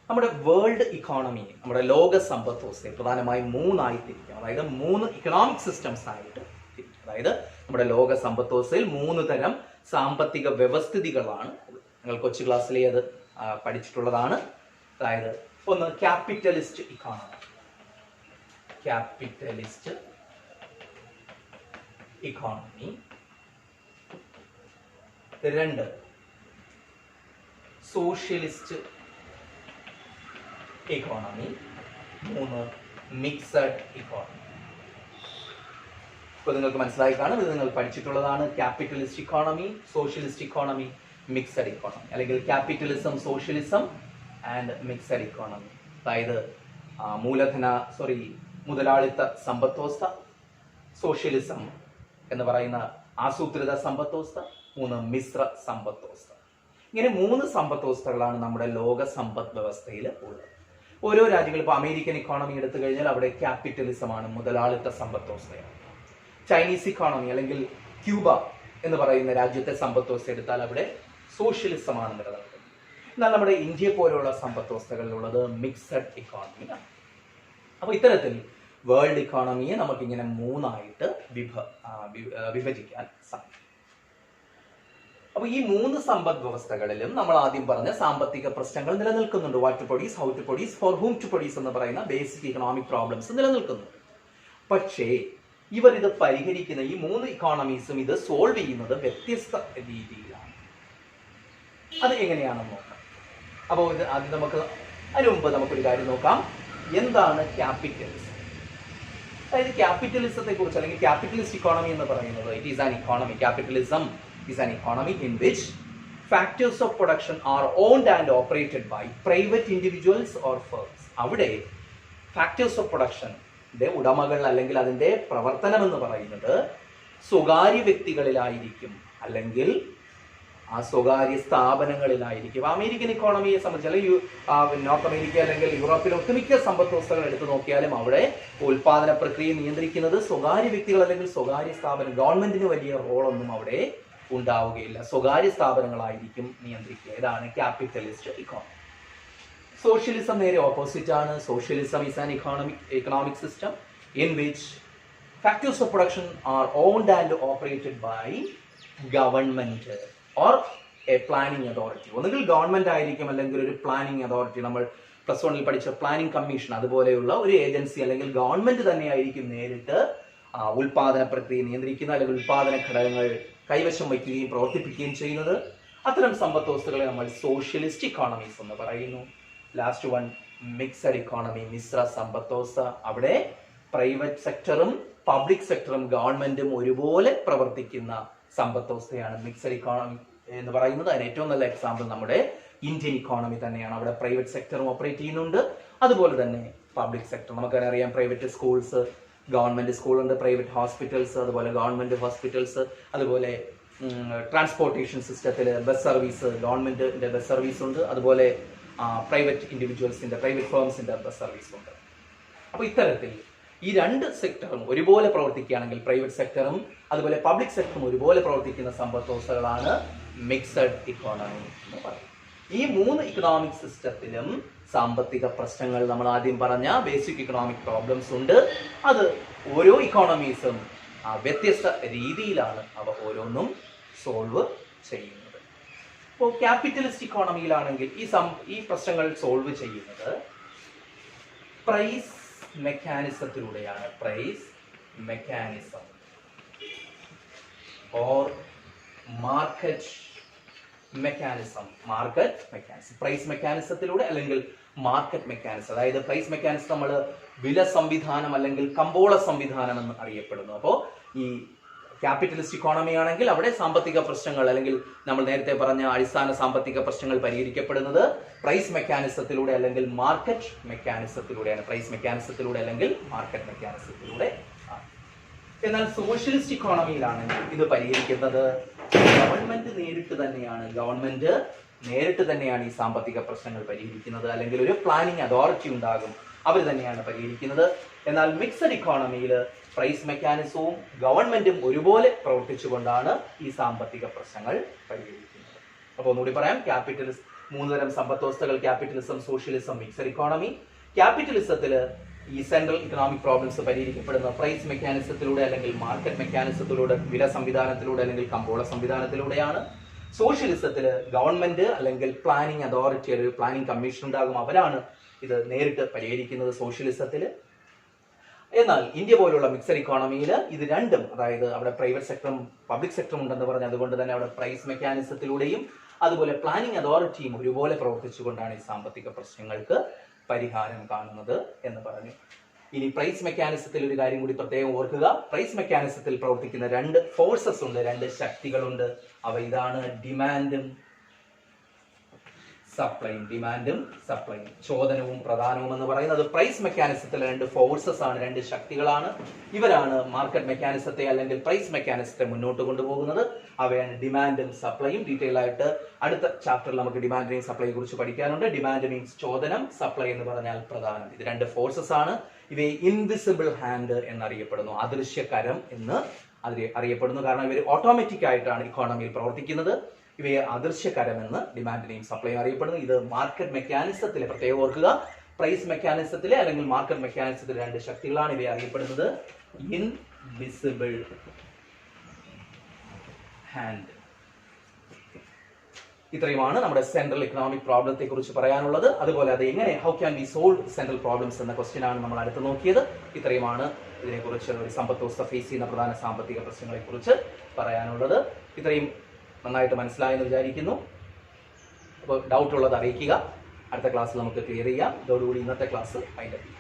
നമ്മുടെ വേൾഡ് ഇക്കോണമി, നമ്മുടെ ലോക സമ്പദ് വ്യവസ്ഥയെ പ്രധാനമായും 3 തിരിക്കാം. അതായത് 3 ഇക്കണോമിക് സിസ്റ്റംസ് ആയിട്ട് തിരിക്കാം. അതായത് നമ്മുടെ ലോക സമ്പദ് വ്യവസ്ഥയിൽ 3 തരം സാമ്പത്തിക വ്യവസ്ഥിതികളാണ്. നിങ്ങൾ കൊച്ചു ക്ലാസ്സിലെ അത് പഠിച്ചിട്ടുള്ളതാണ്. അതായത് ഒന്ന് capitalist economy, 2 socialist economy, 3 mixed economy. ഇപ്പോൾ നിങ്ങൾക്ക് മനസ്സിലായി കാണും, ഇത് നിങ്ങൾ പഠിച്ചിട്ടുള്ളതാണ്. Capitalist economy, socialist economy, mixed economy, അല്ലെങ്കിൽ capitalism, socialism and mixed economy. അതായത് മുതലാളിത്ത സമ്പദ് വ്യവസ്ഥ, സോഷ്യലിസം എന്ന് പറയുന്ന ആസൂത്രിത സമ്പദ് വ്യവസ്ഥ, 3 മിശ്ര സമ്പദ് വ്യവസ്ഥ. ഇങ്ങനെ 3 സമ്പദ് വ്യവസ്ഥകളാണ് നമ്മുടെ ലോക സമ്പദ് വ്യവസ്ഥയിൽ ഉള്ളത്. ഓരോ രാജ്യങ്ങളും, ഇപ്പോൾ അമേരിക്കൻ ഇക്കോണമി എടുത്തു കഴിഞ്ഞാൽ അവിടെ ക്യാപിറ്റലിസമാണ്, മുതലാളിത്ത സമ്പദ് വ്യവസ്ഥയാണ്. ചൈനീസ് ഇക്കോണമി അല്ലെങ്കിൽ ക്യൂബ എന്ന് പറയുന്ന രാജ്യത്തെ സമ്പദ് വ്യവസ്ഥ എടുത്താൽ അവിടെ സോഷ്യലിസമാണ് നിലനിൽക്കുന്നത്. എന്നാൽ നമ്മുടെ ഇന്ത്യയെ പോലെയുള്ള സമ്പദ് വ്യവസ്ഥകളിലുള്ളത് മിക്സഡ് ഇക്കോണമിയാണ്. അപ്പോൾ ഇത്തരത്തിൽ വേൾഡ് ഇക്കോണമിയെ നമുക്കിങ്ങനെ 3 വിഭജിക്കാൻ സാധിക്കും. അപ്പോൾ ഈ 3 സമ്പദ് വ്യവസ്ഥകളിലും നമ്മൾ ആദ്യം പറഞ്ഞ സാമ്പത്തിക പ്രശ്നങ്ങൾ നിലനിൽക്കുന്നുണ്ട്. What to produce, how to produce, for whom to produce എന്ന് പറയുന്ന ബേസിക് ഇക്കണോമിക് പ്രോബ്ലംസ് നിലനിൽക്കുന്നുണ്ട്. പക്ഷേ ഇവർ ഇത് പരിഹരിക്കുന്ന ഈ 3 ഇക്കോണമീസും ഇത് സോൾവ് ചെയ്യുന്നത് വ്യത്യസ്ത രീതിയിലാണ്. അത് എങ്ങനെയാണെന്ന് നോക്കാം. അപ്പോൾ ഇത് ആദ്യം അതിനു മുമ്പ് നമുക്കൊരു കാര്യം നോക്കാം. എന്താണ് ക്യാപിറ്റലിസം? അതായത് ക്യാപിറ്റലിസത്തെ കുറിച്ച് അല്ലെങ്കിൽ ക്യാപിറ്റലിസ്റ്റ് ഇക്കോണമി എന്ന് പറയുന്നത് it is an economy, capitalism is an economy in which factors of production are owned and operated by private individuals or firms. അവിടെ ഫാക്ടേഴ്സ് ഓഫ് പ്രൊഡക്ഷൻ്റെ ഉടമകൾ അല്ലെങ്കിൽ അതിൻ്റെ പ്രവർത്തനം എന്ന് പറയുന്നത് സ്വകാര്യ വ്യക്തികളിലായിരിക്കും അല്ലെങ്കിൽ ആ സ്വകാര്യ സ്ഥാപനങ്ങളിലായിരിക്കും. അമേരിക്കൻ ഇക്കോണമിയെ സംബന്ധിച്ച് അല്ലെങ്കിൽ നോർത്ത് അമേരിക്ക അല്ലെങ്കിൽ യൂറോപ്പിലെ ഒട്ടുമിക്ക സമ്പദ് വ്യവസ്ഥകൾ എടുത്തു നോക്കിയാലും അവിടെ ഉൽപാദന പ്രക്രിയ നിയന്ത്രിക്കുന്നത് സ്വകാര്യ വ്യക്തികൾ അല്ലെങ്കിൽ സ്വകാര്യ സ്ഥാപനം. ഗവൺമെന്റിന് വലിയ റോളൊന്നും അവിടെ ഉണ്ടാവുകയില്ല, സ്വകാര്യ സ്ഥാപനങ്ങളായിരിക്കും നിയന്ത്രിക്കുക. ഇതാണ് ക്യാപിറ്റലിസ്റ്റ് ഇക്കോണമി. സോഷ്യലിസം നേരെ ഓപ്പോസിറ്റ് ആണ്. Socialism is an economic system in which factors of production are owned and operated by government or a planning authority. ഒന്നുകിൽ ഗവൺമെന്റ് ആയിരിക്കും അല്ലെങ്കിൽ ഒരു പ്ലാനിംഗ് അതോറിറ്റി. നമ്മൾ പ്ലസ് വണ്ണിൽ പഠിച്ച പ്ലാനിംഗ് കമ്മീഷൻ അതുപോലെയുള്ള ഒരു ഏജൻസി അല്ലെങ്കിൽ ഗവൺമെന്റ് തന്നെയായിരിക്കും നേരിട്ട് ഉൽപാദന പ്രക്രിയ നിയന്ത്രിക്കുന്ന അല്ലെങ്കിൽ ഉൽപാദന ഘടകങ്ങൾ കൈവശം വയ്ക്കുകയും പ്രവർത്തിപ്പിക്കുകയും ചെയ്യുന്നത്. അത്തരം സമ്പദ് വ്യവസ്ഥകളെ നമ്മൾ സോഷ്യലിസ്റ്റ് ഇക്കോണമീസ് എന്ന് പറയുന്നു. Last one mixed economy, Mishra സമ്പദ് വ്യവസ്ഥ. അവിടെ പ്രൈവറ്റ് സെക്ടറും പബ്ലിക് സെക്ടറും ഗവൺമെന്റും ഒരുപോലെ പ്രവർത്തിക്കുന്ന സമ്പദ് വ്യവസ്ഥയാണ് മിക്സഡ് ഇക്കോണമി എന്ന് പറയുന്നത്. അതിന് ഏറ്റവും നല്ല എക്സാമ്പിൾ നമ്മുടെ ഇന്ത്യൻ ഇക്കോണമി തന്നെയാണ്. അവിടെ പ്രൈവറ്റ് സെക്ടറും ഓപ്പറേറ്റ് ചെയ്യുന്നുണ്ട്, അതുപോലെ തന്നെ പബ്ലിക് സെക്ടർ. നമുക്കറിയാം പ്രൈവറ്റ് സ്കൂൾസ്, ഗവൺമെന്റ് സ്കൂളുണ്ട്, പ്രൈവറ്റ് ഹോസ്പിറ്റൽസ്, അതുപോലെ ഗവൺമെന്റ് ഹോസ്പിറ്റൽസ്, അതുപോലെ ട്രാൻസ്പോർട്ടേഷൻ സിസ്റ്റത്തിൽ ബസ് സർവീസ്, ഗവൺമെന്റിന്റെ ബസ് സർവീസ് ഉണ്ട്, അതുപോലെ പ്രൈവറ്റ് ഇൻഡിവിജ്വൽസിന്റെ പ്രൈവറ്റ് ഫേംസിന്റെ ബസ് സർവീസ് ഉണ്ട്. അപ്പോൾ ഇത്തരത്തിൽ ഈ രണ്ട് സെക്ടറും ഒരുപോലെ പ്രവർത്തിക്കുകയാണെങ്കിൽ പ്രൈവറ്റ് സെക്ടറും അതുപോലെ പബ്ലിക് സെക്ടറും ഒരുപോലെ പ്രവർത്തിക്കുന്ന സമ്പദ് വ്യവസ്ഥകളാണ് മിക്സഡ് ഇക്കോണമി എന്ന് പറയുന്നത്. ഈ മൂന്ന് ഇക്കണോമിക് സിസ്റ്റത്തിലും സാമ്പത്തിക പ്രശ്നങ്ങൾ, നമ്മൾ ആദ്യം പറഞ്ഞ ബേസിക് ഇക്കണോമിക് പ്രോബ്ലംസ് ഉണ്ട്. അത് ഓരോ ഇക്കോണമീസും വ്യത്യസ്ത രീതിയിലാണ് അവ ഓരോന്നും സോൾവ് ചെയ്യുന്നത്. ഇപ്പോൾ ക്യാപിറ്റലിസ്റ്റ് ഇക്കോണമിയിലാണെങ്കിൽ ഈ പ്രശ്നങ്ങൾ സോൾവ് ചെയ്യുന്നത് പ്രൈസ് മെക്കാനിസത്തിലൂടെയാണ്. Price mechanism or market mechanism. Price മെക്കാനിസത്തിലൂടെ അല്ലെങ്കിൽ മാർക്കറ്റ് മെക്കാനിസം. അതായത് പ്രൈസ് മെക്കാനിസം നമ്മൾ വില സംവിധാനം അല്ലെങ്കിൽ കമ്പോള സംവിധാനം എന്ന് അറിയപ്പെടുന്നു. അപ്പോൾ ഈ ക്യാപിറ്റലിസ്റ്റ് ഇക്കോണമി ആണെങ്കിൽ അവിടെ സാമ്പത്തിക പ്രശ്നങ്ങൾ അല്ലെങ്കിൽ നമ്മൾ നേരത്തെ പറഞ്ഞ അടിസ്ഥാന സാമ്പത്തിക പ്രശ്നങ്ങൾ പരിഹരിക്കപ്പെടുന്നത് പ്രൈസ് മെക്കാനിസത്തിലൂടെ അല്ലെങ്കിൽ മാർക്കറ്റ് മെക്കാനിസത്തിലൂടെയാണ്. പ്രൈസ് മെക്കാനിസത്തിലൂടെ അല്ലെങ്കിൽ മാർക്കറ്റ് മെക്കാനിസത്തിലൂടെ. എന്നാൽ സോഷ്യലിസ്റ്റ് ഇക്കോണമിയിലാണെങ്കിൽ ഇത് പരിഹരിക്കുന്നത് ഗവൺമെന്റ് നേരിട്ട് തന്നെയാണ് ഈ സാമ്പത്തിക പ്രശ്നങ്ങൾ പരിഹരിക്കുന്നത്, അല്ലെങ്കിൽ ഒരു പ്ലാനിംഗ് അതോറിറ്റി ഉണ്ടാകും, അവർ തന്നെയാണ് പരിഹരിക്കുന്നത്. എന്നാൽ മിക്സഡ് ഇക്കോണമിയിൽ പ്രൈസ് മെക്കാനിസവും ഗവൺമെന്റും ഒരുപോലെ പ്രവർത്തിച്ചുകൊണ്ടാണ് ഈ സാമ്പത്തിക പ്രശ്നങ്ങൾ പരിഹരിക്കുന്നത്. അപ്പോൾ ഒന്നുകൂടി പറയാം, മൂന്ന് തരം സമ്പദ് വ്യവസ്ഥകൾ: ക്യാപിറ്റലിസം, സോഷ്യലിസം, മിക്സഡ് ഇക്കോണമി. ക്യാപിറ്റലിസത്തിൽ ഈ സെൻട്രൽ ഇക്കണോമിക് പ്രോബ്ലംസ് പരിഹരിക്കപ്പെടുന്ന പ്രൈസ് മെക്കാനിസത്തിലൂടെ അല്ലെങ്കിൽ മാർക്കറ്റ് മെക്കാനിസത്തിലൂടെ, വില സംവിധാനത്തിലൂടെ അല്ലെങ്കിൽ കമ്പോള സംവിധാനത്തിലൂടെയാണ്. സോഷ്യലിസത്തിൽ ഗവൺമെന്റ് അല്ലെങ്കിൽ പ്ലാനിംഗ് അതോറിറ്റി, ഒരു പ്ലാനിംഗ് കമ്മീഷൻ ഉണ്ടാകും, അവരാണ് ഇത് നേരിട്ട് പരിഹരിക്കുന്നത് സോഷ്യലിസത്തിൽ. എന്നാൽ ഇന്ത്യ പോലുള്ള മിക്സഡ് ഇക്കോണമിയിൽ ഇത് രണ്ടും, അതായത് അവിടെ പ്രൈവറ്റ് സെക്ടറും പബ്ലിക് സെക്ടറും ഉണ്ടെന്ന് പറഞ്ഞു, അതുകൊണ്ട് തന്നെ അവിടെ പ്രൈസ് മെക്കാനിസത്തിലൂടെയും അതുപോലെ പ്ലാനിംഗ് അതോറിറ്റിയും ഒരുപോലെ പ്രവർത്തിച്ചുകൊണ്ടാണ് ഈ സാമ്പത്തിക പ്രശ്നങ്ങൾക്ക് പരിഹാരം കാണുന്നത് എന്ന് പറഞ്ഞു. ഇനി പ്രൈസ് മെക്കാനിസത്തിൽ ഒരു കാര്യം കൂടി പ്രത്യേകം ഓർക്കുക. പ്രൈസ് മെക്കാനിസത്തിൽ പ്രവർത്തിക്കുന്ന രണ്ട് ഫോഴ്സസ് ഉണ്ട്, രണ്ട് ശക്തികളുണ്ട്. അവ ഇതാണ്: ഡിമാൻഡും സപ്ലൈയും. ചോദനവും പ്രധാനവും എന്ന് പറയുന്നത് പ്രൈസ് മെക്കാനിസത്തിലെ രണ്ട് ഫോഴ്സസ് ആണ്, രണ്ട് ശക്തികളാണ്. ഇവരാണ് മാർക്കറ്റ് മെക്കാനിസത്തെ അല്ലെങ്കിൽ പ്രൈസ് മെക്കാനിസത്തെ മുന്നോട്ട് കൊണ്ടുപോകുന്നത്. അവയാണ് ഡിമാൻഡും സപ്ലൈയും. ഡീറ്റെയിൽ ആയിട്ട് അടുത്ത ചാപ്റ്ററിൽ നമുക്ക് ഡിമാൻഡിനെയും സപ്ലൈയെ കുറിച്ച് പഠിക്കാനുണ്ട്. ഡിമാൻഡ് മീൻസ് ചോദനം, സപ്ലൈ എന്ന് പറഞ്ഞാൽ പ്രധാനം. ഇത് രണ്ട് ഫോഴ്സസ് ആണ്. ഇവയെ ഇൻവിസിബിൾ ഹാൻഡ് എന്നറിയപ്പെടുന്നു, അദൃശ്യ കരം എന്ന് അറിയപ്പെടുന്നു. കാരണം ഇവർ ഓട്ടോമാറ്റിക് ആയിട്ടാണ് ഇക്കോണമിയിൽ പ്രവർത്തിക്കുന്നത്. ഇവയെ അദൃശ്യകരമെന്ന് ഡിമാൻഡിനെയും സപ്ലൈയും അറിയപ്പെടുന്നു. ഇത് മാർക്കറ്റ് മെക്കാനിസത്തിലെ, പ്രത്യേകം ഓർക്കുക, പ്രൈസ് മെക്കാനിസത്തിലെ അല്ലെങ്കിൽ മാർക്കറ്റ് മെക്കാനിസത്തിലെ രണ്ട് ശക്തികളാണ്. ഇവയെ അറിയപ്പെടുന്നത് ഇൻവിസിബിൾ ഹാൻഡ്. ഇത്രയുമാണ് നമ്മുടെ സെൻട്രൽ ഇക്കണോമിക് പ്രോബ്ലത്തെ കുറിച്ച് പറയാനുള്ളത്. അതുപോലെ അത് എങ്ങനെ, how can be solve central problems എന്ന ക്വസ്റ്റ്യൻ ആണ് നമ്മൾ അടുത്ത് നോക്കിയത്. ഇത്രയുമാണ് ഇതിനെക്കുറിച്ച്, ഒരു സമ്പദ് വ്യവസ്ഥ ഫേസ് ചെയ്യുന്ന പ്രധാന സാമ്പത്തിക പ്രശ്നങ്ങളെ കുറിച്ച് പറയാനുള്ളത്. ഇത്രയും നന്നായിട്ട് മനസ്സിലായെന്ന് വിചാരിക്കുന്നു. അപ്പോൾ ഡൗട്ട് ഉള്ളത് അറിയിക്കുക. അടുത്ത ക്ലാസ്സിൽ നമുക്ക് ക്ലിയർ ചെയ്യാം. ഇതോടുകൂടി ഇന്നത്തെ ക്ലാസ് വൈൻഡ് അപ്പ് ചെയ്യാം.